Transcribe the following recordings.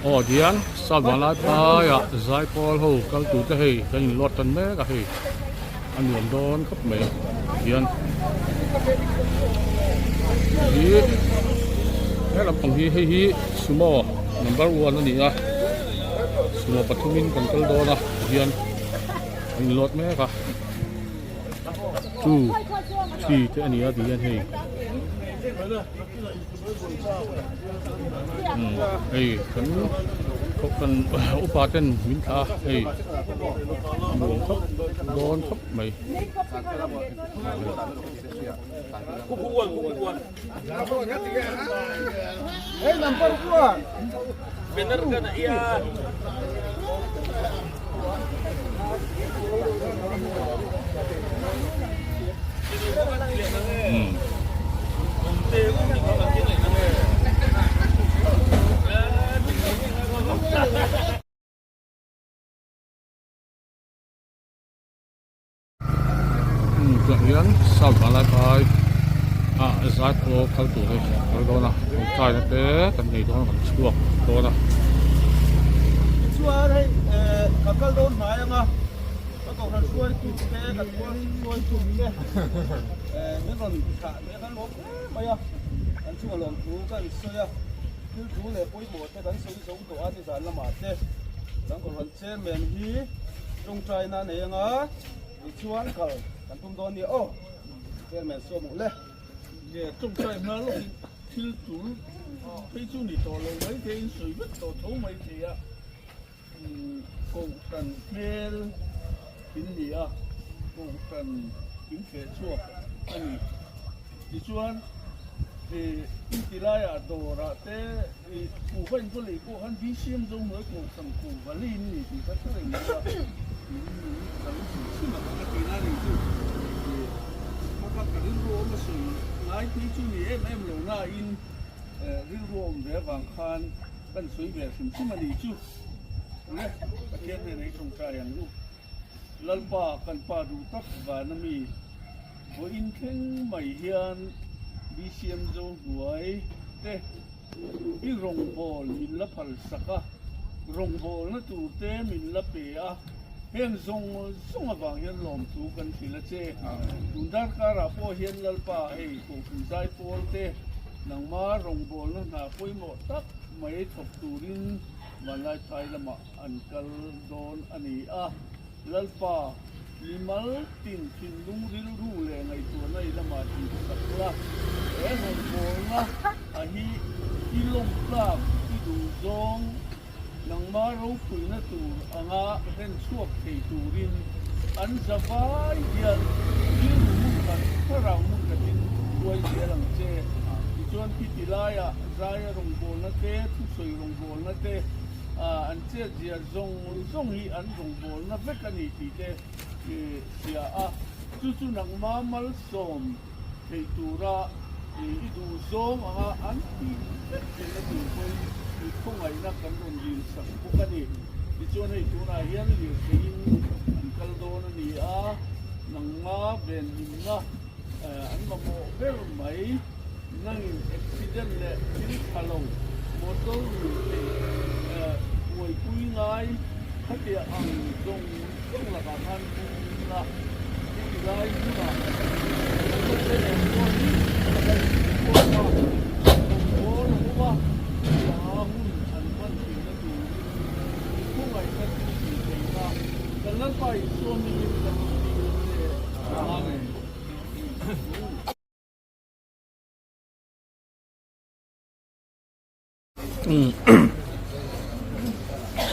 dian sa bala pa ya zai pol ho kal tu te hei kan lot tan me ka hei an nuam don khap mai dian hi he lam pang hi hi sumo number 1 ani a sumo pathumin kan kal do na dian an lot me ka 2 3te ani a dian hei hei kan khop kan upa ten min tha hei muang khop don khop mai Hey, number 1. Bener kan iya. Yan sau bala pai zai po kal tu hei kal do na kai na te kan nei do na kan chuak do na Chuan hey, kakal don mai anga. Kakal han chuan tu te kan chuan tu te. Men ron kha me kan lok mai a. An chuan lom tu kan soya. Tu le poi mo te kan soi song to ani san lama te. Sang ko han chen men hi trong trai na nei anga. Chuan kal kan tum don ni o. Chen men so mo le. Ye trong trai ma lo til tu. Pei chu ni to lo wai te in sui vet to tho mai ti a. Ko kan mel in ni a. Ko kan in ke chuak ani. Ti chuan ti lai a do ra te ku fen ko le ko han bi sim jong noi ko sam ku va lin ni ti ka tre ni a. Rin ruộng mà sủi ngay tí chú ý em lâu na in rin ruộng để vàng khan bên suối về sủi chứ mà đi chú nè cái thiên này trong trai ăn luôn lần ba cần ba đủ tắc và nó mì với in khen mày hiền đi xem dâu đuổi thế cái rồng bò mình lấp hal saka rồng bò nó tụ té mình lấp bể à hiện dùng vàng hiện lòm tu cần chỉ là chế, chúng ta cả là po hiện là pa hay cũng giải po thế, nang má rong bol nó là poi một tắc mấy thập tu rin mà lại thay là mà ăn cal don ani à, lal pa limal tin lung rilu ru le ngày tuổi này là mà chỉ sắp là, em rong bol na, hi lom la, hi du zong nang maro pui na tu anga ren suak thei turin an zawai hian rin mu kan tharau mu katin tuai selang che chuan pitilaya zaya rong bol na te thu soi rong bol na te an che zia zong hi an rong bol na vek ani ti te sia a chu nang ma mal som thei tura i du zong anga an ti na tu koi không ai nak kan on din sa ko kani di chuan hei tuna hian li kein kal don ani a nang ma ben hin na an ma mo ber mai nang accident le tin khalong motor ru oi pui ngai hatia ang dong la ka han na ti lai na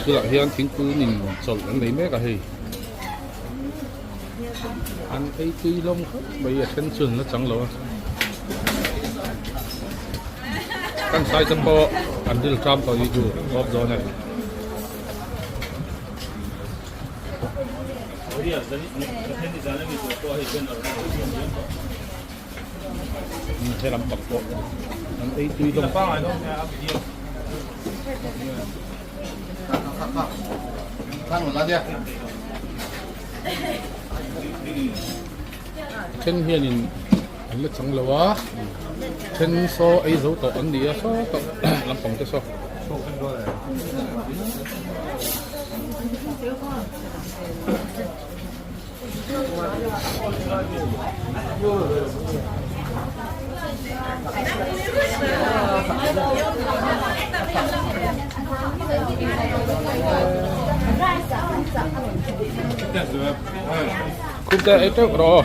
Tức là hiện chính cứ nhìn sầu ăn lấy mấy cả hì ăn ấy tuy lông khóc bây giờ chân sườn nó trắng lắm kan sai chân po ăn đi trăm tàu đi du góp gió này thế làm bậc bộ ăn ấy tuy lông Thang một lá đi. chân hiền nhìn anh là trắng lâu á chân so ấy dấu tỏ anh đi so tỏ làm phòng cho so Kita itu bro.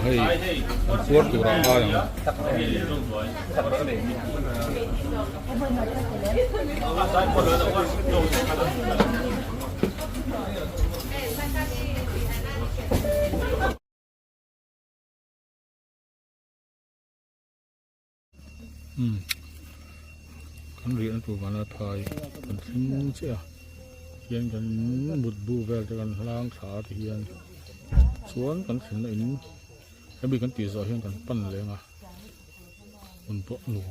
Hey, kuat tu orang yang. Kan rian tu mana thai kan sim sia hian kan mut bu vel kan lang tha hian chuan kan thin in hemi kan ti zo hian kan pan lenga un po lu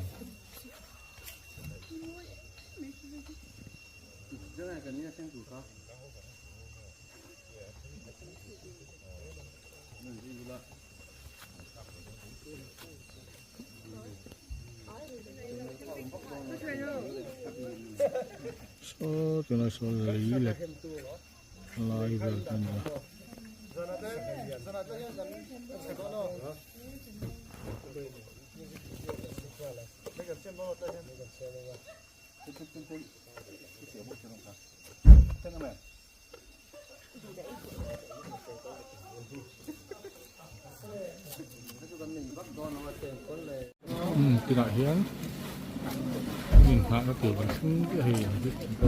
so tuna so li le lai vel kan ya tidak hian mình hạ nó từ phần xuống cái hình biết có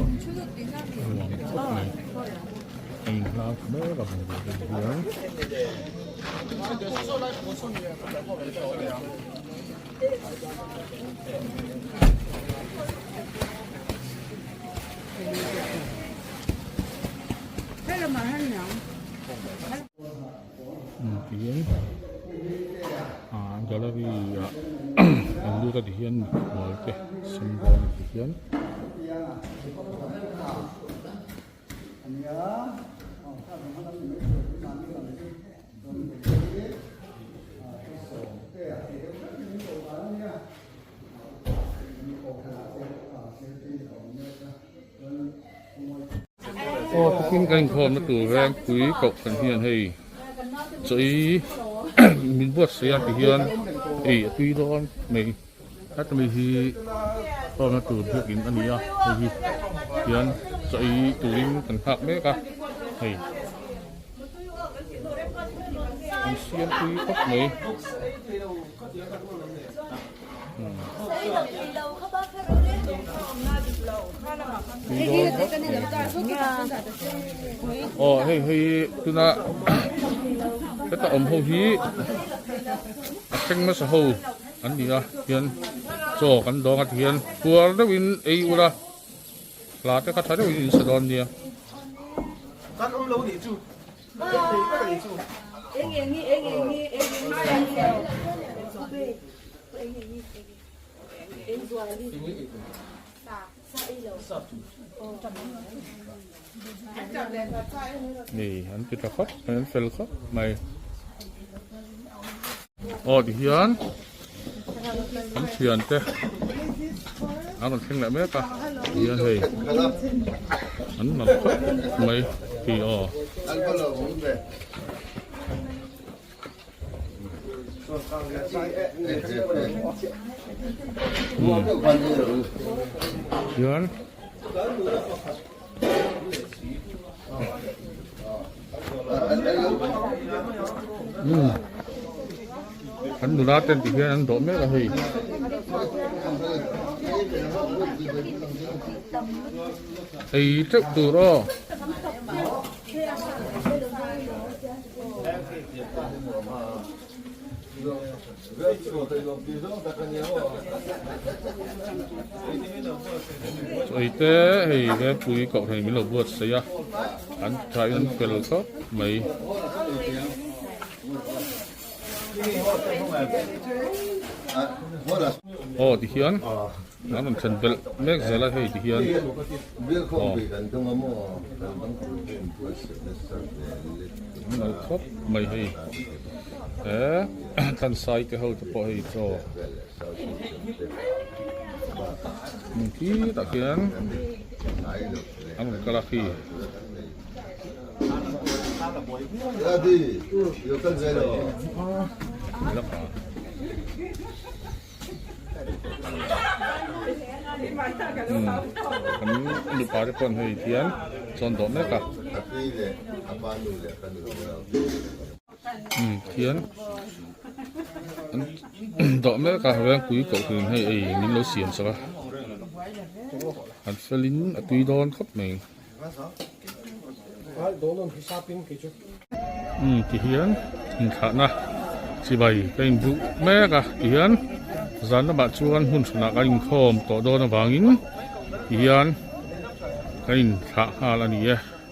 hoàng quốc này mình lao mớ vào một cái hướng thế là mà hay nhở tiếng cho là vì anh đưa ra thì hiền nói cái sinh con thì hiền kinh canh khom nó từ ven quý cậu cần hiền hay chơi mình buat saya hiền tuy đó mình hát mình thì còn nó từ việc in anh nhá thì hiền chơi tụi mình cần học đấy cả thì anh xuyên quý cốc mấy hay tôi na cái ta ẩm hậu hí anh mà sao hậu anh đi à hiền cho anh đó cái hiền qua đó in ấy ula là cái cái đó in sẽ đón đi à các ông lâu đi chú nih, kita khóc, anh fel khóc, mày, thì hiền, anh hiền thế, anh còn thêm lại mấy ta, hiền thì, anh làm khóc, mày, thì hiền. Anh đưa ra tên thì hiền anh đổ mấy là gì? Thì trước từ đó. Rồi thế thì cái quý cậu thì mình là vượt xây à? Anh trai anh phải là tốt mấy. Thì hiền, nó làm chân bel, mấy giờ là thì hiền. nó khóc mày hay thân sai cái hậu tập hay cho mình kí đặc kiến ăn một cái khi đi,有跟谁了？ lắc à anh đi phá cái con hay thiên chọn đó mấy cả Tapi le, apa nu le kan nu. thiên đó mấy cả về quý cậu thường hay ấy mình nói xiên sao anh phải lính tùy đón khắp mình thì hiến khả na chỉ bày cái vụ mẹ cả hiến dán nó bạn chuan hun suna cái khom tổ đô nó vangin hiến cái khả hà là gì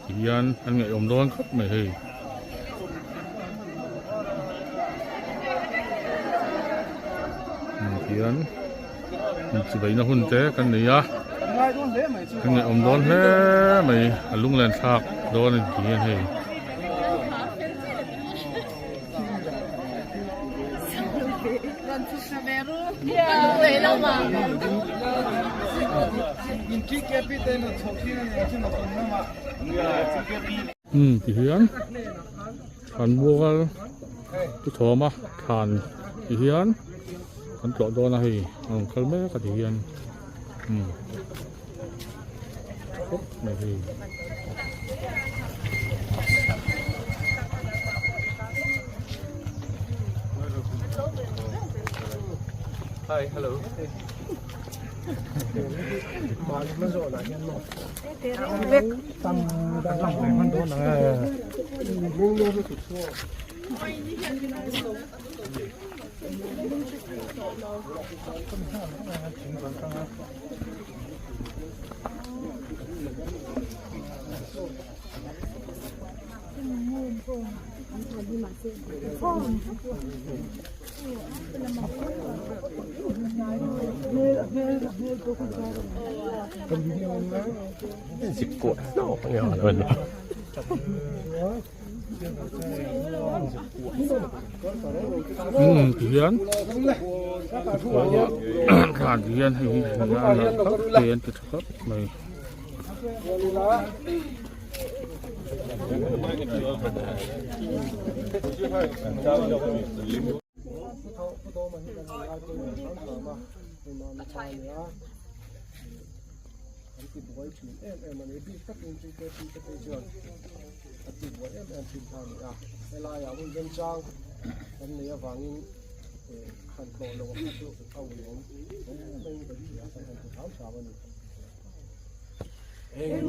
hiến anh ngại ôm đón khắp mày hay hiến chỉ bày nó hun té cái này á cái này ôm đón hết mày lung lên thạc đô này hiến hay thì hiến thằng mua cái thổ mà thằng thì hiến thằng chỗ đó này cái mấy cái thì hiến này thì Hi, hello. thì hiến thằng thì hiến hay là khóc tiền thì khóc mày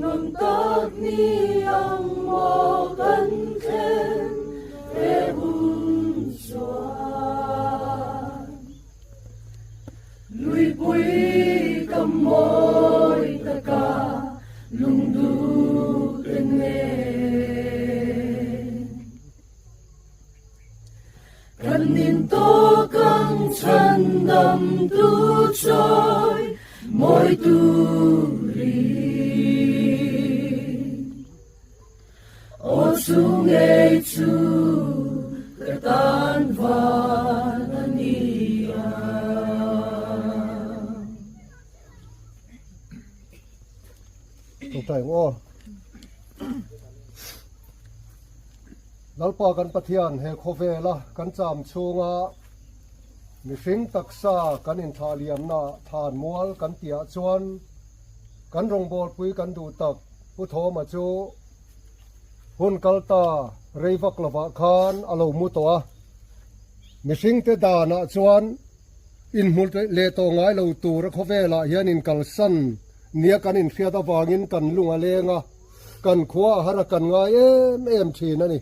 non tot ni ang mo kan ken e bun soan lui pui kam moi ta ka lung du ten ne kan nin to kang chan dam tu choi moi tu sungai chu ketan vanania tụi trẻ ngô nalpa kan pathian he khovela kan cham chunga mi fing taksa kan in thaliam na than mual kan tia chuan kan rong bol pui kan du tak pu tho ma chu hun kalta reivak lova khan alo mu to a mihring te dana chuan in mul le to ngai lo tur khovela hian in kalsan nia kan in fiata wangin kan lunga lenga kan khua hara kan ngai em thina ni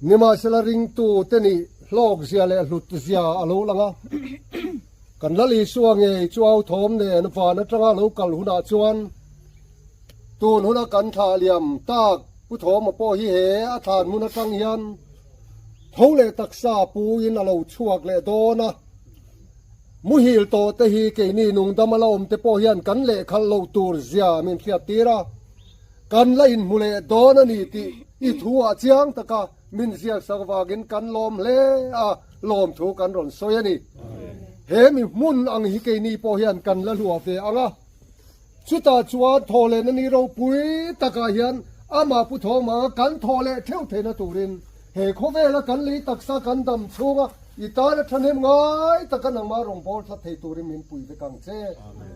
nima sela ring tu te ni hlok zia le hlut zia alo langa kan lali suange chuau thom ne na fa na tanga lo kal huna chuan tun huna kan tha liam tak pu tho ma po hi he a than mun atang hian thole taksa pu in alo chuak le do na mu hil to te hi ke ni nung dam alom te po hian kan le khal lo tur zia min thia tira kan la in mule do na ni ti i thua chiang taka min ziak sawagin kan lom le a lom thu kan ron soyani he mi mun ang hi ke ni po hian kan la lua ve anga chuta chuan thole na ni ro pui taka hian ama pu thoma kan thole theu thena turin he khovela kan li taksa kan dam chunga i ta na thanem ngai taka nang ma rong bol thla thei turin min pui ve kang che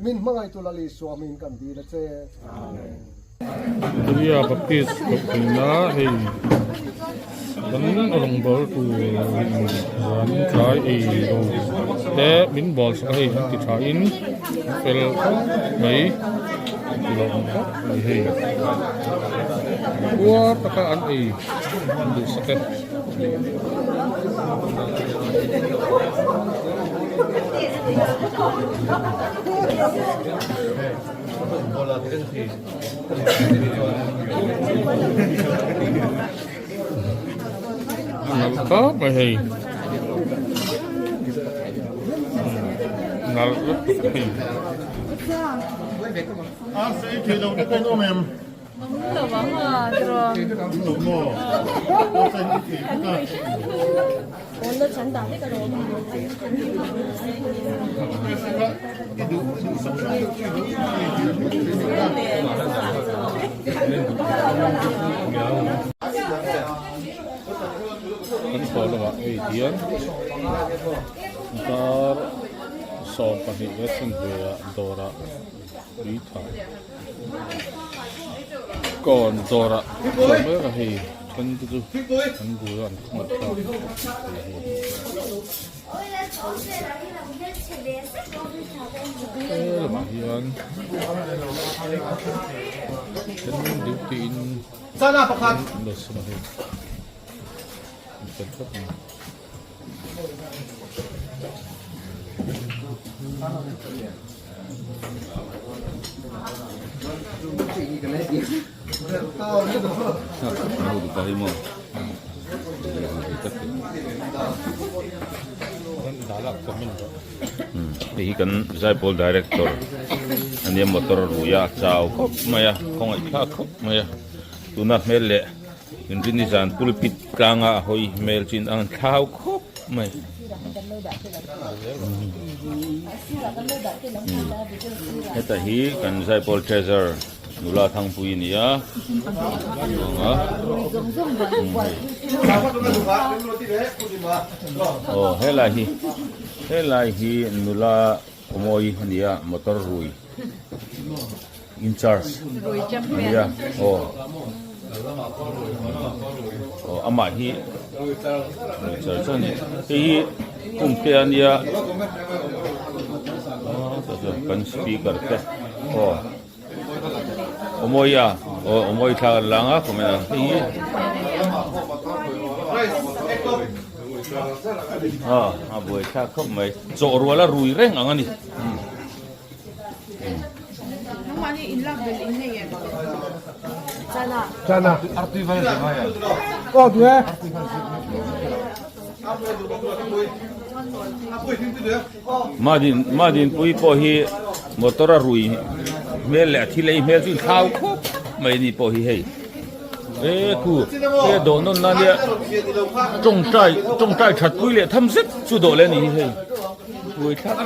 min mangai tu la li swamin kan di la che Dia baptis kena hei dan orang bol tu wan try do te min bol sa hei ti thain fel mai lo hei wa taka an du saket nalka mai hei nal hei sẽ thì đâu cái nó mềm Tao vắng à, rồi. đủ mồ nó sẽ thì 오늘 잔다. 내가 너무 kan polo wa dian dar so pa hi wesin ya dora rita kon dora so me ra hi kan tu kan bu ran mat ta ma hian kan duty in Sana pakat. los ma hi kan tak dalak kamin Hi kan Zaipol director ani motor ruya chau khop maya khongai kha khop maya tuna mele indini jan pulpit kanga hoi mel chin ang thau khop mai heta hi kan Zaipol treasure nula thang pui ni ya oh helai hi nula omoi ni ya motor rui in charge ya oh ama hi hi kumpian ya kan speaker te oh omoi ya omoi tha langa kumena hi boy tha khop mai zo ruala rui reng angani 많이 인락될 있네 얘. Chana. Oh, tu eh? Madin pui po hi motora rui mel le thi lei mel chin thau khop mai ni po hi hei ku e do non na dia trong trai that pui le tham sit chu do le ni hei pui thak